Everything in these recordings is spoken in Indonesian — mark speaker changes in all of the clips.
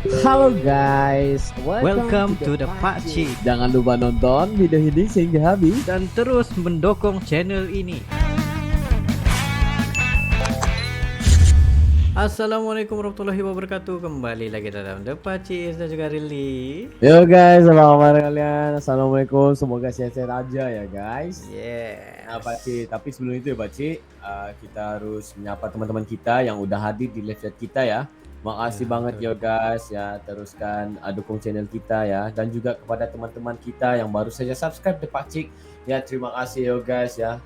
Speaker 1: Halo guys,
Speaker 2: Welcome to the Pak Cik
Speaker 1: Jangan lupa nonton video ini sehingga habis.
Speaker 2: dan terus mendukung channel ini. Assalamualaikum warahmatullahi wabarakatuh. Kembali lagi dalam The Pak Cik dan juga Rili.
Speaker 1: Yo guys, apa kabar kalian? Assalamualaikum, semoga sehat-sehat aja ya guys. Nah
Speaker 2: Yes.
Speaker 1: Pak Ci, tapi sebelum itu ya Pak Ci, kita harus menyapa teman-teman kita yang udah hadir di live chat kita ya. Makasih
Speaker 2: Ya,
Speaker 1: banget
Speaker 2: betul.
Speaker 1: ya guys ya, teruskan dukung channel kita ya. Dan juga kepada teman-teman kita yang baru saja subscribe The Pak Cik. Ya terima kasih ya guys ya.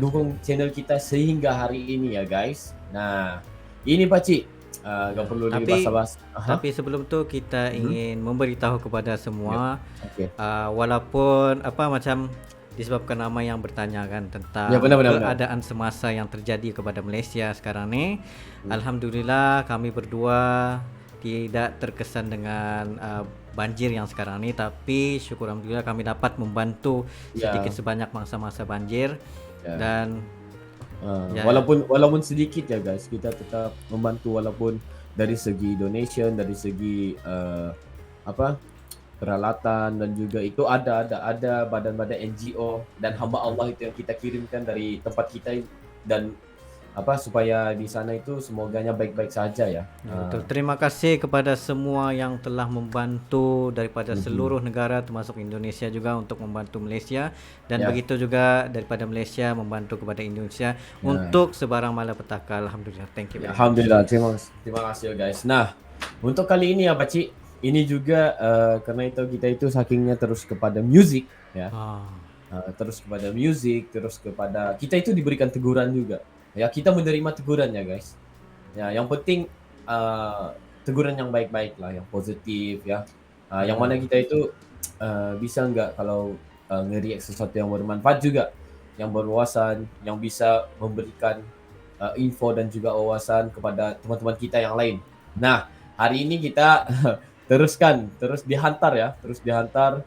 Speaker 1: Dukung channel kita sehingga hari ini ya guys. Nah ini Pak Cik, gak perlu lagi
Speaker 2: Tapi
Speaker 1: basa-basi.
Speaker 2: tapi sebelum itu kita ingin memberitahu kepada semua,
Speaker 1: Oke.
Speaker 2: walaupun macam disebabkan nama yang bertanya kan tentang
Speaker 1: Ya benar.
Speaker 2: keadaan semasa yang terjadi kepada Malaysia sekarang ni, alhamdulillah kami berdua tidak terkesan dengan banjir yang sekarang ni, tapi syukur alhamdulillah kami dapat membantu
Speaker 1: Ya.
Speaker 2: sedikit sebanyak masa-masa banjir.
Speaker 1: Ya.
Speaker 2: Dan ya.
Speaker 1: Walaupun sedikit ya guys, kita tetap membantu walaupun dari segi donation, dari segi peralatan, dan juga itu ada badan-badan NGO dan hamba Allah itu yang kita kirimkan dari tempat kita, dan supaya di sana itu semoganya baik-baik saja ya.
Speaker 2: Ya, betul. Terima kasih kepada semua yang telah membantu daripada seluruh negara termasuk Indonesia juga untuk membantu Malaysia, dan
Speaker 1: Ya.
Speaker 2: begitu juga daripada Malaysia membantu kepada Indonesia untuk sebarang malapetaka. Alhamdulillah. Thank you.
Speaker 1: Ya, alhamdulillah, terima kasih ya guys. Nah, untuk kali ini ya Pak Cik, ini juga karena itu kita itu sakingnya terus kepada music ya. Terus kepada music, terus kepada kita itu diberikan teguran juga. Ya, kita menerima teguran ya guys. Ya, yang penting teguran yang baik-baik lah, yang positif ya. Yang mana kita itu bisa nggak kalau nge-react sesuatu yang bermanfaat juga, yang berwawasan, yang bisa memberikan info dan juga wawasan kepada teman-teman kita yang lain. Nah, hari ini kita terus dihantar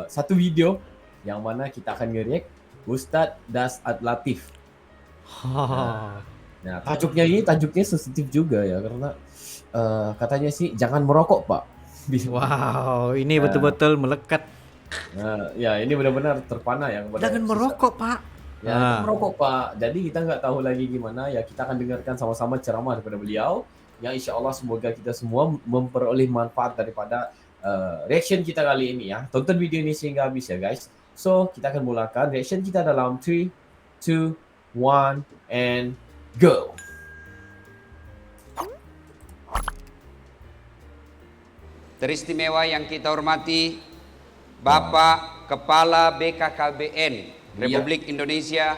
Speaker 1: satu video yang mana kita akan nge-react Ustadz Dasat Latif. Nah, tajuknya sensitif juga ya, karena katanya sih jangan merokok Pak.
Speaker 2: Wow, ini betul-betul melekat.
Speaker 1: Nah, ya ini benar-benar terpana ya kepada
Speaker 2: Jangan merokok, Pak.
Speaker 1: Ya, jangan merokok Pak. Jadi kita nggak tahu lagi gimana ya, kita akan dengarkan sama-sama ceramah daripada beliau. Ya insya Allah semoga kita semua memperoleh manfaat daripada reaction kita kali ini ya. Tonton video ini sehingga habis ya guys. So kita akan mulakan reaction kita dalam 3, 2, 1, and go.
Speaker 3: Teristimewa yang kita hormati Bapak Kepala BKKBN Republik Indonesia,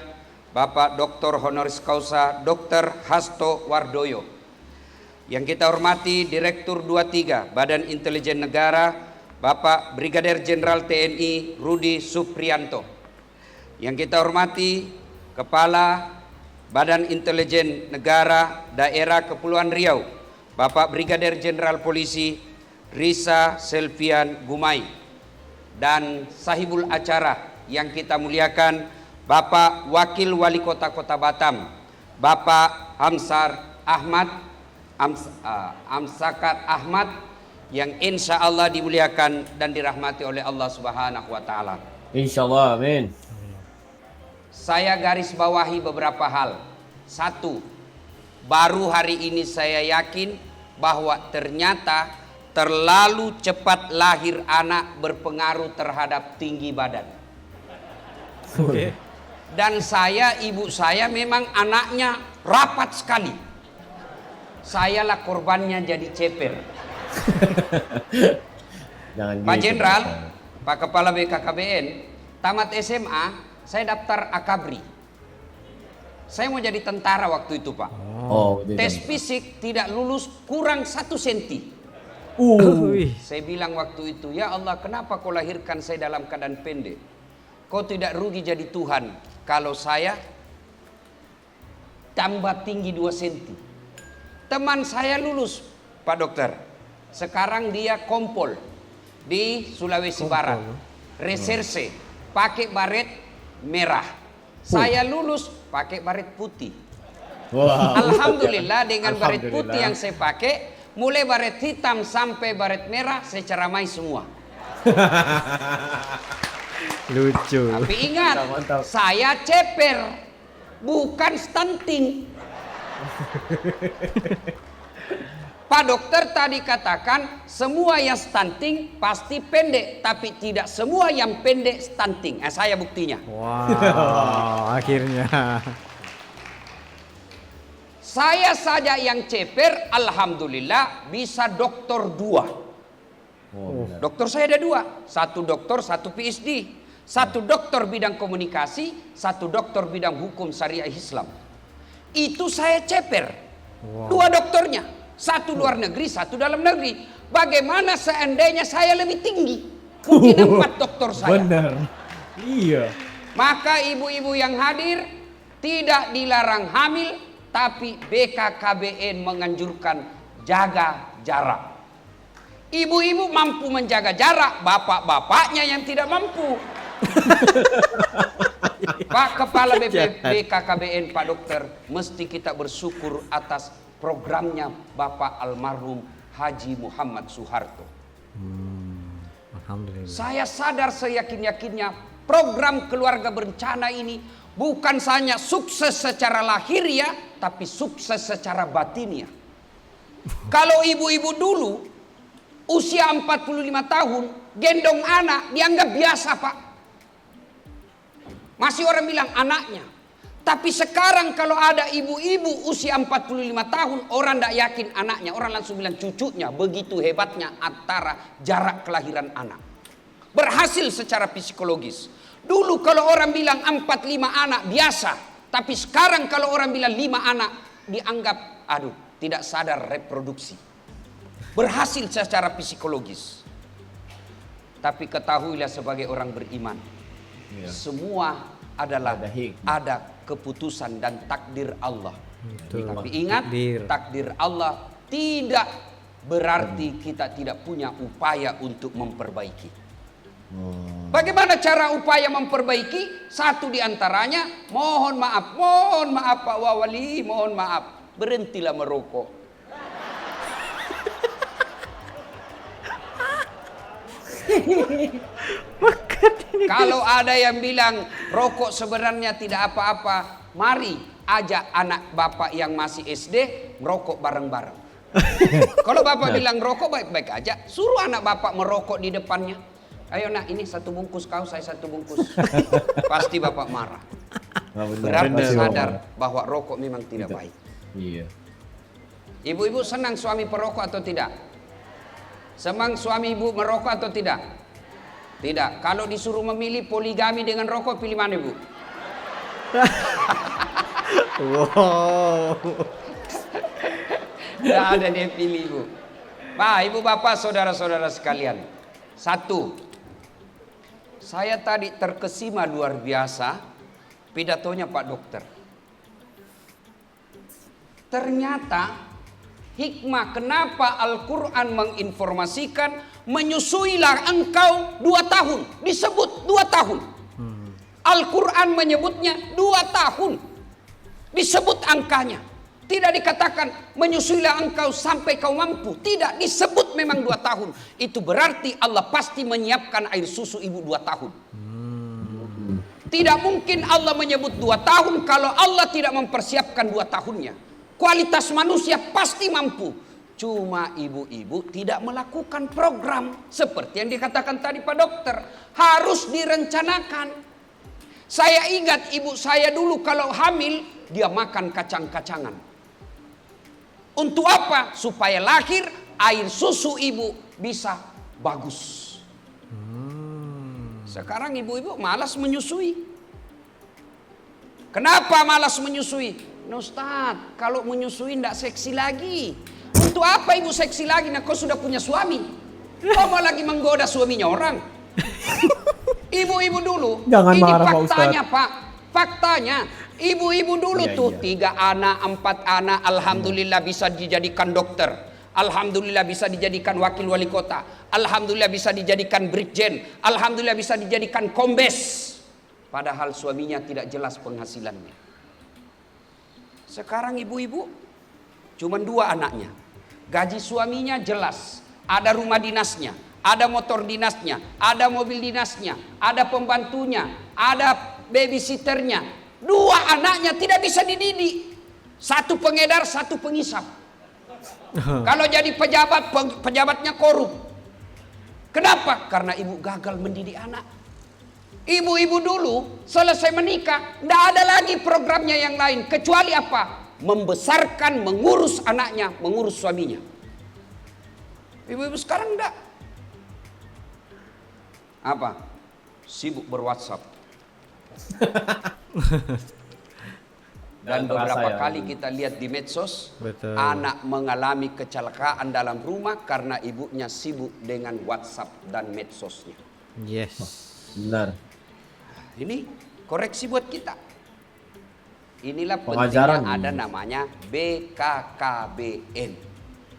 Speaker 3: Bapak Dr. Honoris Causa Dr. Hasto Wardoyo. Yang kita hormati Direktur 23 Badan Intelijen Negara, Bapak Brigadir Jenderal TNI Rudi Suprianto. Yang kita hormati Kepala Badan Intelijen Negara Daerah Kepulauan Riau, Bapak Brigadir Jenderal Polisi Risa Selvian Gumai, dan sahibul acara yang kita muliakan Bapak Wakil Wali Kota Kota Batam, Bapak Amsakat Ahmad, yang insya Allah dimuliakan dan dirahmati oleh Allah Subhanahu wa Ta'ala.
Speaker 1: Insya Allah, amin.
Speaker 3: Saya garis bawahi beberapa hal. Satu, baru hari ini saya yakin bahwa ternyata terlalu cepat lahir anak berpengaruh terhadap tinggi badan. Dan ibu saya memang anaknya rapat sekali. Sayalah korbannya jadi ceper. Pak Jenderal, Pak Kepala BKKBN, tamat SMA, saya daftar Akabri. Saya mau jadi tentara waktu itu Pak. Tes fisik tidak lulus, kurang 1 senti. Saya bilang waktu itu, ya Allah, kenapa kau lahirkan saya dalam keadaan pendek? Kau tidak rugi jadi Tuhan kalau saya tambah tinggi 2 senti. Teman saya lulus, Pak Dokter. Sekarang dia kompol di Sulawesi Barat. Reserse, pakai baret merah. Saya lulus pakai baret putih. Alhamdulillah dengan baret putih yang saya pakai, mulai baret hitam sampai baret merah saya ceramai semua.
Speaker 2: Lucu.
Speaker 3: Tapi ingat,
Speaker 1: Mantap.
Speaker 3: saya ceper, bukan stunting. Pak dokter tadi katakan semua yang stunting pasti pendek, tapi tidak semua yang pendek stunting. Saya buktinya.
Speaker 2: Wow, akhirnya.
Speaker 3: Saya saja yang ceper, alhamdulillah bisa doktor 2.
Speaker 1: benar.
Speaker 3: Dokter saya ada 2, 1 dokter, 1 PhD. 1 dokter bidang komunikasi, 1 dokter bidang hukum syariah Islam. Itu saya ceper. 2 dokternya, 1 luar negeri, 1 dalam negeri. Bagaimana seandainya saya lebih tinggi? Mungkin 4 dokter saya.
Speaker 1: Benar. Iya.
Speaker 3: Maka ibu-ibu yang hadir tidak dilarang hamil, tapi BKKBN menganjurkan jaga jarak. Ibu-ibu mampu menjaga jarak, bapak-bapaknya yang tidak mampu. Pak Kepala BKKBN, Pak Dokter, mesti kita bersyukur atas programnya Bapak almarhum Haji Muhammad Soeharto.
Speaker 2: Alhamdulillah.
Speaker 3: Saya sadar seyakin-yakinnya program keluarga berencana ini bukan hanya sukses secara lahiriah, tapi sukses secara batiniah. Kalau ibu-ibu dulu usia 45 tahun gendong anak dianggap biasa, Pak. Masih orang bilang anaknya. Tapi sekarang kalau ada ibu-ibu usia 45 tahun, orang tidak yakin anaknya, orang langsung bilang cucunya. Begitu hebatnya antara jarak kelahiran anak. Berhasil secara psikologis. Dulu kalau orang bilang 4-5 anak biasa, tapi sekarang kalau orang bilang 5 anak dianggap tidak sadar reproduksi. Berhasil secara psikologis. Tapi ketahuilah sebagai orang beriman, semua adalah ada keputusan dan takdir Allah.
Speaker 2: Betul.
Speaker 3: Tapi ingat, takdir Allah tidak berarti kita tidak punya upaya untuk memperbaiki. Bagaimana cara upaya memperbaiki? Satu diantaranya, mohon maaf Pak Wawali, mohon maaf, berhentilah merokok. Kalau ada yang bilang rokok sebenarnya tidak apa-apa, mari ajak anak bapak yang masih SD merokok bareng-bareng. Kalau bapak bilang rokok baik-baik aja, suruh anak bapak merokok di depannya. Ayo nak, ini 1 bungkus kau, saya 1 bungkus. Pasti bapak marah. Berarti sadar bahwa rokok memang tidak baik.
Speaker 1: Iya.
Speaker 3: Ibu-ibu senang suami perokok atau tidak? Senang suami ibu merokok atau tidak? Tidak. Kalau disuruh memilih poligami dengan rokok, pilih mana ibu?
Speaker 2: Wow.
Speaker 3: Tidak ada dia pilih ibu. Pak, ibu bapak, saudara-saudara sekalian. 1, saya tadi terkesima luar biasa pidatonya Pak Dokter. Ternyata hikmah kenapa Al-Quran menginformasikan menyusuilah engkau 2 tahun. Disebut 2 tahun. Al-Quran menyebutnya 2 tahun. Disebut angkanya. Tidak dikatakan menyusuilah engkau sampai kau mampu. Tidak, disebut memang 2 tahun. Itu berarti Allah pasti menyiapkan air susu ibu 2 tahun. Tidak mungkin Allah menyebut 2 tahun kalau Allah tidak mempersiapkan 2 tahunnya. Kualitas manusia pasti mampu. Cuma ibu-ibu tidak melakukan program. Seperti yang dikatakan tadi Pak Dokter. Harus direncanakan. Saya ingat ibu saya dulu kalau hamil, dia makan kacang-kacangan. Untuk apa? Supaya lahir air susu ibu bisa bagus. Sekarang ibu-ibu malas menyusui. Kenapa malas menyusui? Nah Ustaz, kalau menyusui tidak seksi lagi. Untuk apa ibu seksi lagi? Nah kau sudah punya suami. Kau mau lagi menggoda suaminya orang? Ibu-ibu dulu,
Speaker 1: Jangan
Speaker 3: ini
Speaker 1: marah, Pak
Speaker 3: faktanya
Speaker 1: Ustadz.
Speaker 3: Pak. Faktanya, ibu-ibu dulu tuh 3 anak, 4 anak, alhamdulillah bisa dijadikan dokter. Alhamdulillah bisa dijadikan wakil wali kota. Alhamdulillah bisa dijadikan brigjen. Alhamdulillah bisa dijadikan kombes. Padahal suaminya tidak jelas penghasilannya. Sekarang ibu-ibu cuma 2 anaknya. gaji suaminya jelas, ada rumah dinasnya, ada motor dinasnya, ada mobil dinasnya, ada pembantunya, ada babysitternya. 2 anaknya tidak bisa dididik. 1 pengedar, 1 pengisap. Kalau jadi pejabat, pejabatnya korup. Kenapa? Karena ibu gagal mendidik anak. Ibu-ibu dulu selesai menikah, tidak ada lagi programnya yang lain. Kecuali apa? Membesarkan, mengurus anaknya, mengurus suaminya. Ibu-ibu sekarang enggak. Apa? Sibuk berWhatsApp. Dan beberapa kali kita lihat di medsos,
Speaker 2: Betul.
Speaker 3: anak mengalami kecelakaan dalam rumah karena ibunya sibuk dengan WhatsApp dan medsosnya.
Speaker 2: Yes.
Speaker 1: Benar.
Speaker 3: Ini koreksi buat kita. Inilah
Speaker 1: Pengajaran.
Speaker 3: pentingnya ada namanya BKKBN.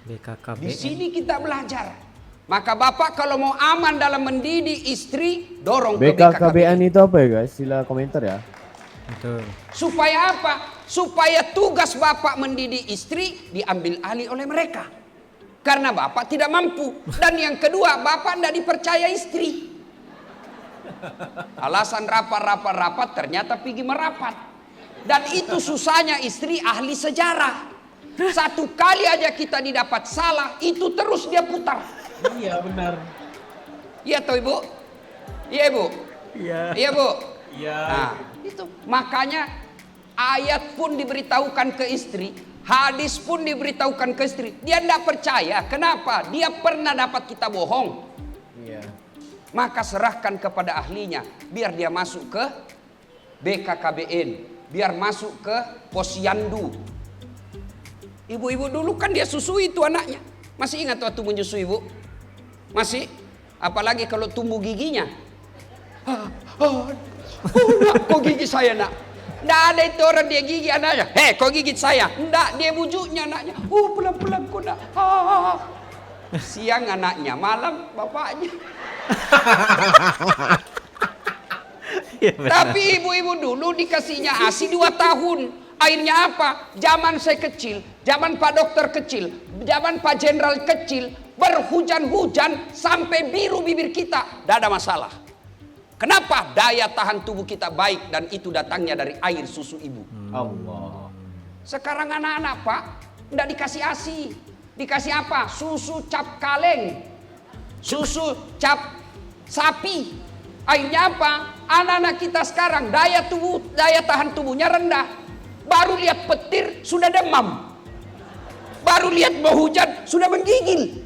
Speaker 2: BKKBN.
Speaker 3: Di sini kita belajar. Maka bapak kalau mau aman dalam mendidik istri, dorong ke BKKBN.
Speaker 1: BKKBN itu apa ya guys? Sila komentar ya.
Speaker 2: Betul.
Speaker 3: Supaya apa? Supaya tugas bapak mendidik istri diambil alih oleh mereka. Karena bapak tidak mampu. Dan yang kedua, bapak tidak dipercaya istri. Alasan rapat ternyata pergi merapat. Dan itu susahnya istri ahli sejarah. 1 kali aja kita didapat salah, itu terus dia putar.
Speaker 1: Iya benar.
Speaker 3: Iya toh ibu? Iya ibu?
Speaker 2: Iya.
Speaker 3: Iya bu?
Speaker 1: Iya.
Speaker 3: Nah, itu makanya ayat pun diberitahukan ke istri, hadis pun diberitahukan ke istri. Dia tidak percaya. Kenapa? Dia pernah dapat kita bohong.
Speaker 1: Iya.
Speaker 3: Maka serahkan kepada ahlinya, biar dia masuk ke BKKBN, biar masuk ke posyandu. Ibu-ibu dulu kan dia susui itu anaknya. Masih ingat waktu menyusui ibu? Masih? Apalagi kalau tumbuh giginya. Nak, kok gigi saya nak? Nggak ada itu orang dia gigi anaknya. Hei, kok gigit saya? Nggak, dia bujuknya anaknya. Pelan-pelan kok nak. Siang anaknya, malam bapaknya.
Speaker 2: Iya, benar.
Speaker 3: Tapi ibu-ibu dulu dikasihnya ASI 2 tahun. Akhirnya apa? Zaman saya kecil, zaman Pak Dokter kecil, zaman Pak Jenderal kecil, berhujan-hujan sampai biru bibir kita, tidak ada masalah. Kenapa? Daya tahan tubuh kita baik dan itu datangnya dari air susu ibu.
Speaker 1: Allah.
Speaker 3: Sekarang anak-anak Pak, tidak dikasih ASI. Dikasih apa? Susu cap kaleng, susu cap sapi. Akhirnya apa? Anak-anak kita sekarang daya tahan tubuhnya rendah. Baru lihat petir sudah demam. Baru lihat mau hujan sudah menggigil.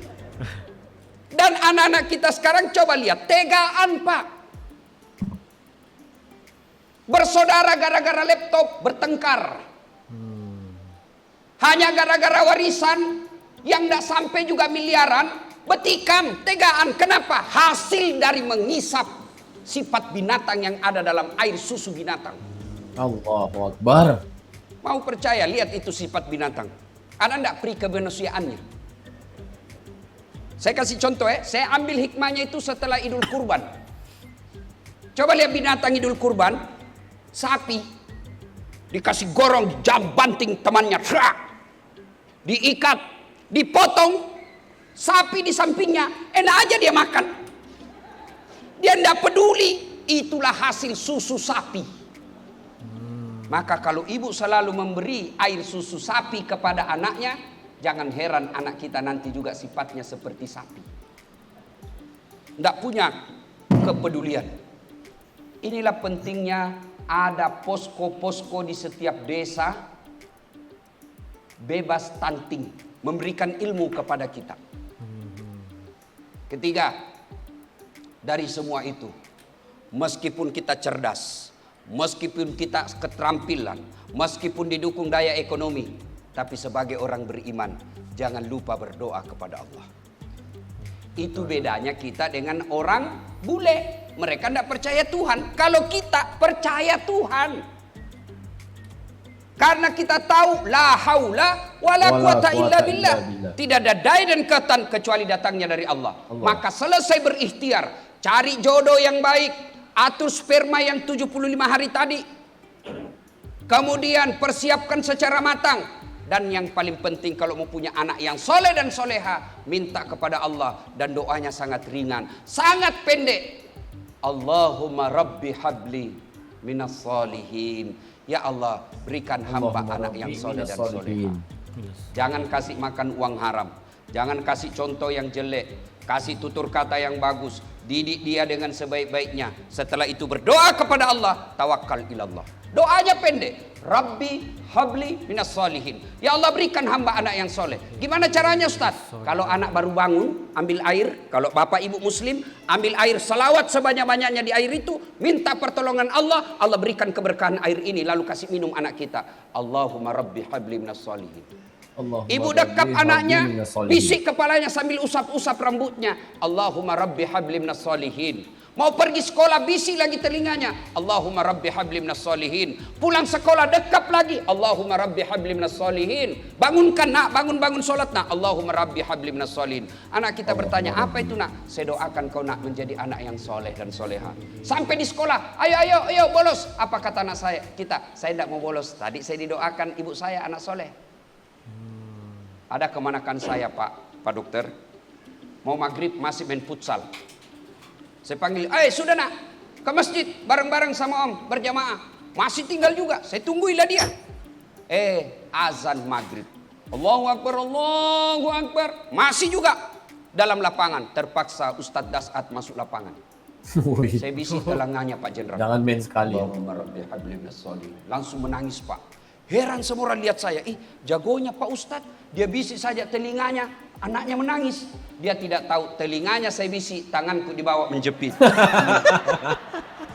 Speaker 3: Dan anak-anak kita sekarang coba lihat, tegaan Pak. Bersaudara gara-gara laptop bertengkar. Hanya gara-gara warisan yang tidak sampai juga miliaran, betikam, tegaan. Kenapa? Hasil dari mengisap sifat binatang yang ada dalam air susu binatang.
Speaker 1: Allahu Akbar.
Speaker 3: Mau percaya, lihat itu sifat binatang. Ada enggak peri kemanusiaannya? Saya kasih contoh saya ambil hikmahnya itu setelah Idul Kurban. Coba lihat binatang Idul Kurban, sapi dikasih gorong jam banting temannya, diikat, dipotong, sapi di sampingnya, enak aja dia makan. Dia enggak peduli, itulah hasil susu sapi. Maka kalau ibu selalu memberi air susu sapi kepada anaknya, jangan heran anak kita nanti juga sifatnya seperti sapi. Tidak punya kepedulian. Inilah pentingnya ada posko-posko di setiap desa, bebas stunting, memberikan ilmu kepada kita. Ketiga, dari semua itu, meskipun kita cerdas, meskipun kita keterampilan, meskipun didukung daya ekonomi, tapi sebagai orang beriman, jangan lupa berdoa kepada Allah. Itu bedanya kita dengan orang bule. Mereka tidak percaya Tuhan. Kalau kita percaya Tuhan. Karena kita tahu la haula wala quwata illa billah. Tidak ada daya dan kekuatan kecuali datangnya dari Allah. Maka selesai berikhtiar, cari jodoh yang baik. Atur sperma yang 75 hari tadi. Kemudian persiapkan secara matang. Dan yang paling penting kalau mau punya anak yang soleh dan soleha, minta kepada Allah, dan doanya sangat ringan, sangat pendek. Allahumma rabbi habli minas solihin. Ya Allah, berikan hamba anak yang soleh dan soleha. Jangan kasih makan uang haram, jangan kasih contoh yang jelek, kasih tutur kata yang bagus, didik dia dengan sebaik-baiknya. Setelah itu berdoa kepada Allah, tawakal ilallah. Doanya pendek, Rabbi habli minas solihin. Ya Allah, berikan hamba anak yang soleh. Gimana caranya Ustaz? Kalau anak baru bangun, ambil air. Kalau bapak ibu muslim, ambil air, salawat sebanyak-banyaknya di air itu, minta pertolongan Allah, Allah berikan keberkahan air ini, lalu kasih minum anak kita. Allahumma rabbi habli minas solihin. Ibu dekap anaknya, bisik kepalanya sambil usap-usap rambutnya, Allahumma rabbi habli minas solihin. Mau pergi sekolah, bisik lagi telinganya, Allahumma rabbi habli minas solihin. Pulang sekolah, dekap lagi, Allahumma rabbi habli minas solihin. Bangunkan nak, bangun sholat nak, Allahumma rabbi habli minas solihin. Anak kita bertanya, apa itu nak? Saya doakan kau nak menjadi anak yang soleh dan soleha. Sampai di sekolah, ayo bolos. Apa kata anak saya? Saya tidak mau bolos. Tadi saya didoakan ibu saya anak soleh. Ada kemanakan saya Pak Dokter, mau maghrib masih main futsal. Saya panggil, sudah nak, ke masjid bareng-bareng sama om, berjamaah. Masih tinggal juga, saya tungguilah dia. Azan maghrib, Allahu Akbar, masih juga dalam lapangan. Terpaksa Ustadz Dasat masuk lapangan. Saya bisik telanganya Pak Jenderal.
Speaker 1: Jangan main sekali.
Speaker 3: Langsung menangis Pak. Heran semua orang lihat saya, jagonya Pak Ustadz, dia bisik saja telinganya, anaknya menangis. Dia tidak tahu telinganya saya bisik, tanganku dibawa menjepit.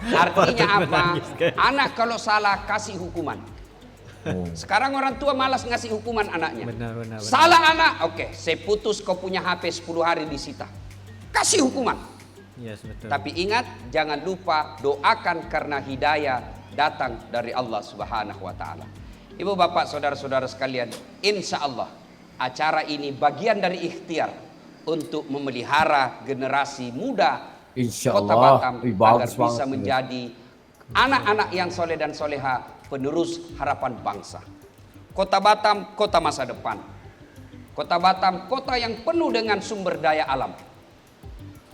Speaker 3: Artinya apa? Anak kalau salah kasih hukuman. Sekarang orang tua malas ngasih hukuman anaknya. Benar. Salah anak, oke, saya putus, kau punya HP 10 hari disita. Kasih hukuman.
Speaker 2: Yes, betul.
Speaker 3: Tapi ingat, jangan lupa doakan karena hidayah datang dari Allah Subhanahu wa Ta'ala. Ibu bapak saudara-saudara sekalian, insya Allah acara ini bagian dari ikhtiar untuk memelihara generasi muda Kota Batam agar bisa menjadi anak-anak yang soleh dan soleha, penerus harapan bangsa. Kota Batam, kota masa depan. Kota Batam, kota yang penuh dengan sumber daya alam.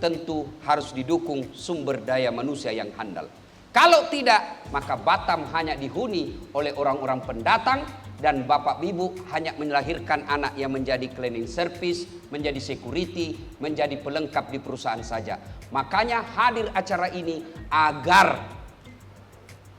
Speaker 3: Tentu harus didukung sumber daya manusia yang handal. Kalau tidak, maka Batam hanya dihuni oleh orang-orang pendatang dan bapak ibu hanya melahirkan anak yang menjadi cleaning service, menjadi security, menjadi pelengkap di perusahaan saja. Makanya hadir acara ini agar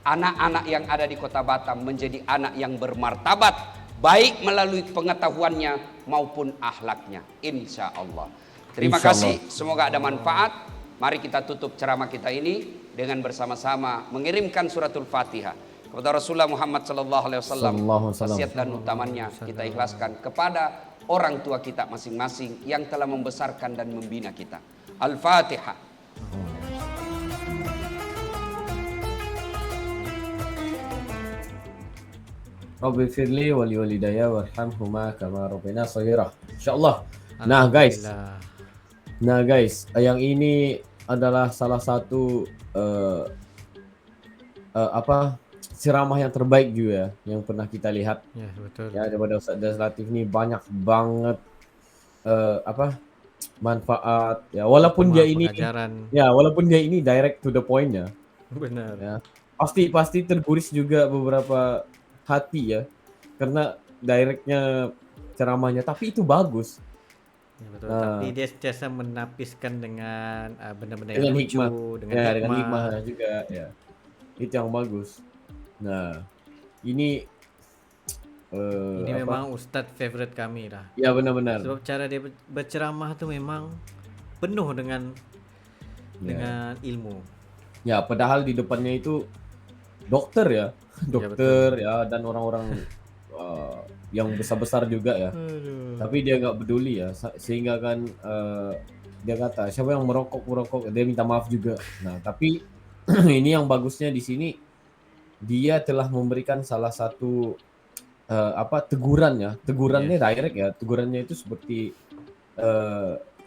Speaker 3: anak-anak yang ada di Kota Batam menjadi anak yang bermartabat, baik melalui pengetahuannya maupun akhlaknya. Insya Allah. Terima kasih, semoga ada manfaat. Mari kita tutup ceramah kita ini dengan bersama-sama mengirimkan suratul Fatihah kepada Rasulullah Muhammad SAW. Wasiat dan utamanya kita ikhlaskan kepada orang tua kita masing-masing yang telah membesarkan dan membina kita. Al-Fatihah.
Speaker 1: Rabbi firli wali walidayya warhamhuma kama rabbina shaghira. Insyaallah. Nah guys, yang ini adalah salah satu ceramah yang terbaik juga yang pernah kita lihat.
Speaker 2: Ya, betul.
Speaker 1: Ya, daripada Ustaz Das Latif ini banyak banget manfaat. Ya, walaupun dia ini direct to the point ya.
Speaker 2: Benar.
Speaker 1: Ya. Pasti terguris juga beberapa hati ya. Karena directnya ceramahnya, tapi itu bagus.
Speaker 2: Ya, betul. Tapi dia sentiasa menapiskan dengan benda-benda yang lucu,
Speaker 1: dengan hikmah juga ya. Itu yang bagus. Nah, ini
Speaker 2: memang Ustadz favorite kami lah.
Speaker 1: Ya, benar-benar.
Speaker 2: Sebab cara dia berceramah tuh memang penuh dengan ilmu.
Speaker 1: Ya, padahal di depannya itu dokter ya. Dokter ya, dan orang-orang yang besar-besar juga ya. Tapi dia nggak peduli ya, sehingga kan dia kata siapa yang merokok, dia minta maaf juga. Nah, tapi ini yang bagusnya di sini, dia telah memberikan salah satu tegurannya direct ya. Tegurannya itu seperti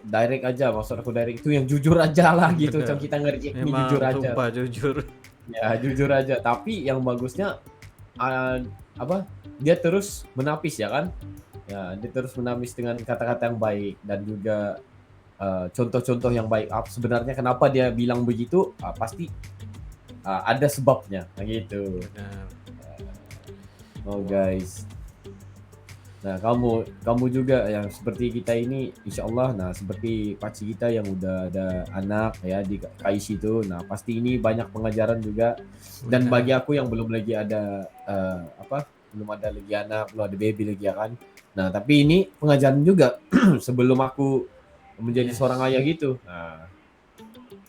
Speaker 1: direct aja, maksud aku direct itu yang jujur aja lah gitu. Macam kita ngerti ini jujur aja.
Speaker 2: Jujur.
Speaker 1: Ya, jujur aja. Tapi yang bagusnya dia terus menapis ya kan. Ya, dia terus menapis dengan kata-kata yang baik dan juga contoh-contoh yang baik. Sebenarnya kenapa dia bilang begitu? Pasti ada sebabnya, gitu.
Speaker 2: Benar.
Speaker 1: Oh guys. Nah, kamu juga yang seperti kita ini, insya Allah, nah seperti pakcik kita yang udah ada anak ya di KIC itu, nah pasti ini banyak pengajaran juga. Dan
Speaker 2: Benar.
Speaker 1: bagi aku yang belum lagi ada belum ada lagi anak, belum ada baby lagi ya kan. Nah, tapi ini pengajaran juga sebelum aku menjadi seorang ayah gitu. Nah,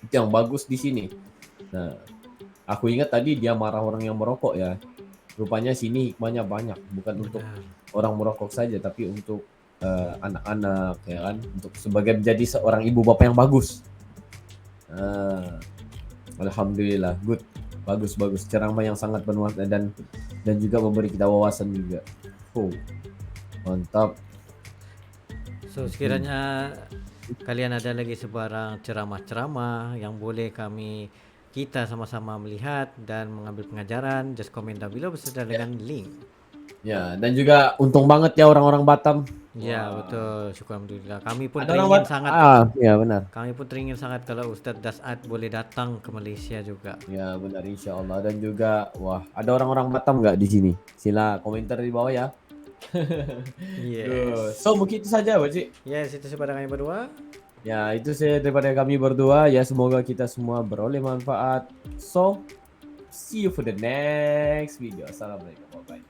Speaker 1: itu yang bagus di sini. Nah, aku ingat tadi dia marah orang yang merokok ya. Rupanya sini hikmahnya banyak, bukan untuk orang merokok saja, tapi untuk anak-anak ya kan, untuk sebagai menjadi seorang ibu bapak yang bagus. Alhamdulillah, good, bagus, ceramah yang sangat bernuansa dan juga memberi kita wawasan juga. Mantap.
Speaker 2: So sekiranya kalian ada lagi sebarang ceramah-ceramah yang boleh kita sama-sama melihat dan mengambil pengajaran, just komen down below beserta dengan link.
Speaker 1: Ya, dan juga untung banget ya orang-orang Batam.
Speaker 2: Ya, betul. Syukur alhamdulillah. Kami pun
Speaker 1: Ada
Speaker 2: teringin sangat.
Speaker 1: ya benar.
Speaker 2: Kami pun teringin sangat kalau Ustadz Dasat boleh datang ke Malaysia juga.
Speaker 1: Ya benar, insya Allah. Dan juga ada orang-orang Batam nggak di sini? Sila komentar di bawah ya.
Speaker 2: Yes.
Speaker 1: So mungkin itu saja, Wajib.
Speaker 2: Yes, itu sepada kami berdua.
Speaker 1: Ya, itu saja daripada kami berdua. Ya, semoga kita semua beroleh manfaat. So, see you for the next video. Assalamualaikum. Bye-bye.